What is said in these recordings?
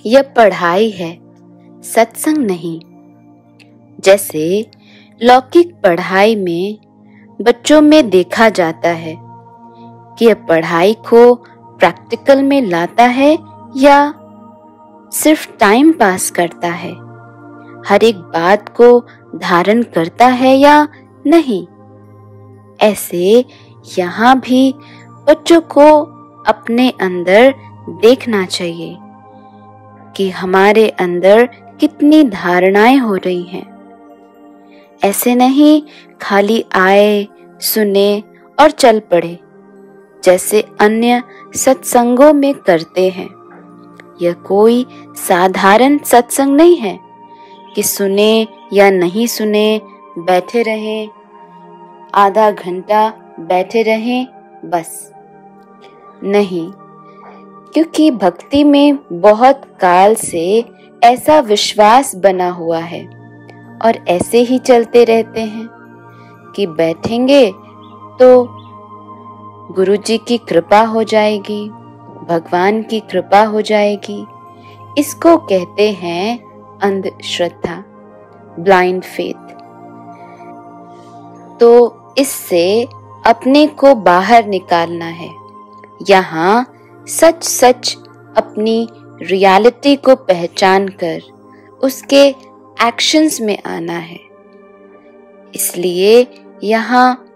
यह पढ़ाई है, सत्संग नहीं। जैसे लौकिक पढ़ाई में बच्चों में देखा जाता है कि यह पढ़ाई को प्रैक्टिकल में लाता है या सिर्फ टाइम पास करता है, हर एक बात को धारण करता है या नहीं। ऐसे यहाँ भी बच्चों को अपने अंदर देखना चाहिए कि हमारे अंदर कितनी धारणाएं हो रही हैं। ऐसे नहीं खाली आए, सुने और चल पड़े जैसे अन्य सत्संगों में करते हैं। यह कोई साधारण सत्संग नहीं है कि सुने या नहीं सुने, बैठे रहें, आधा घंटा बैठे रहें बस। नहीं, क्योंकि भक्ति में बहुत काल से ऐसा विश्वास बना हुआ है और ऐसे ही चलते रहते हैं कि बैठेंगे तो गुरुजी की कृपा हो जाएगी, भगवान की कृपा हो जाएगी। इसको कहते हैं अंधश्रद्धा, ब्लाइंड फेथ। तो इससे अपने को बाहर निकालना है। यहाँ सच सच अपनी रियलिटी को पहचान कर उसके एक्शंस में आना है। इसलिए यहाँ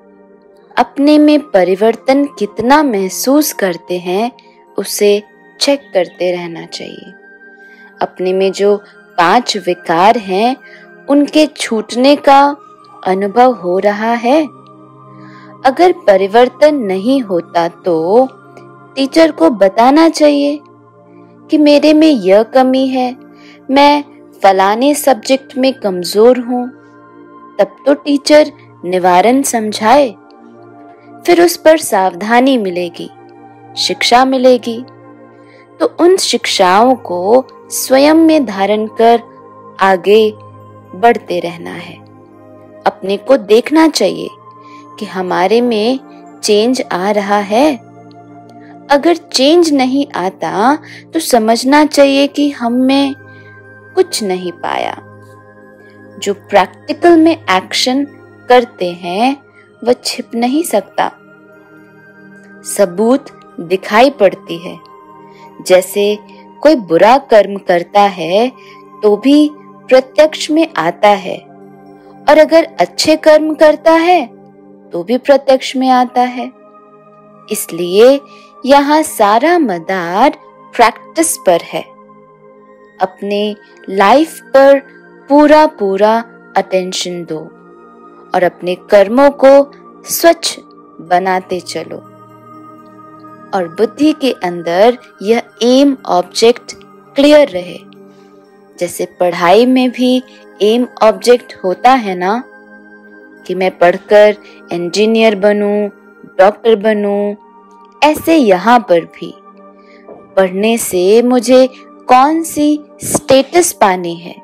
अपने में परिवर्तन कितना महसूस करते हैं उसे चेक करते रहना चाहिए। अपने में जो 5 विकार हैं उनके छूटने का अनुभव हो रहा है। अगर परिवर्तन नहीं होता तो टीचर को बताना चाहिए कि मेरे में यह कमी है, मैं फलाने सब्जेक्ट में कमजोर हूँ। तब तो टीचर निवारण समझाए, फिर उस पर सावधानी मिलेगी, शिक्षा मिलेगी। तो उन शिक्षाओं को स्वयं में धारण कर आगे बढ़ते रहना है। अपने को देखना चाहिए कि हमारे में चेंज आ रहा है। अगर चेंज नहीं आता तो समझना चाहिए कि हम में कुछ नहीं पाया। जो प्रैक्टिकल में एक्शन करते हैं वह छिप नहीं सकता, सबूत दिखाई पड़ती है। जैसे कोई बुरा कर्म करता है तो भी प्रत्यक्ष में आता है, और अगर अच्छे कर्म करता है तो भी प्रत्यक्ष में आता है। इसलिए यहाँ सारा मदार प्रैक्टिस पर है। अपने लाइफ पर पूरा पूरा अटेंशन दो और अपने कर्मों को स्वच्छ बनाते चलो। और बुद्धि के अंदर यह एम ऑब्जेक्ट क्लियर रहे। जैसे पढ़ाई में भी एम ऑब्जेक्ट होता है ना, कि मैं पढ़कर इंजीनियर बनूं, डॉक्टर बनूं। ऐसे यहाँ पर भी पढ़ने से मुझे कौन सी स्टेटस पानी है,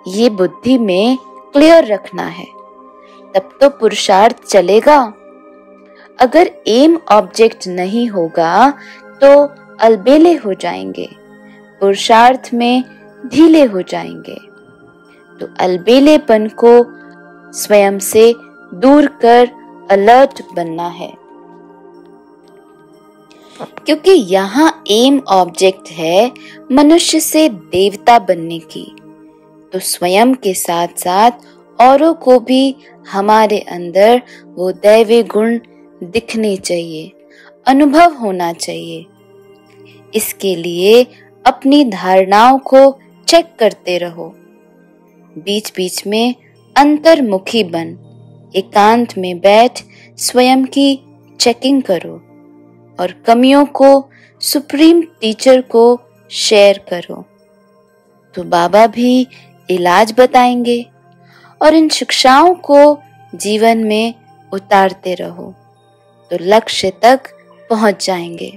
ये बुद्धि में क्लियर रखना है, तब तो पुरुषार्थ चलेगा। अगर एम ऑब्जेक्ट नहीं होगा तो अलबेले हो जाएंगे, पुरुषार्थ में ढीले हो जाएंगे। तो अलबेलेपन को स्वयं से दूर कर अलर्ट बनना है, क्योंकि यहाँ एम ऑब्जेक्ट है मनुष्य से देवता बनने की। तो स्वयं के साथ साथ औरों को भी हमारे अंदर वो दैवी गुण दिखने चाहिए, अनुभव होना चाहिए। इसके लिए अपनी धारणाओं को चेक करते रहो। बीच बीच में अंतर्मुखी बन, एकांत में बैठ स्वयं की चेकिंग करो और कमियों को सुप्रीम टीचर को शेयर करो। तो बाबा भी इलाज बताएंगे और इन शिक्षाओं को जीवन में उतारते रहो तो लक्ष्य तक पहुंच जाएंगे।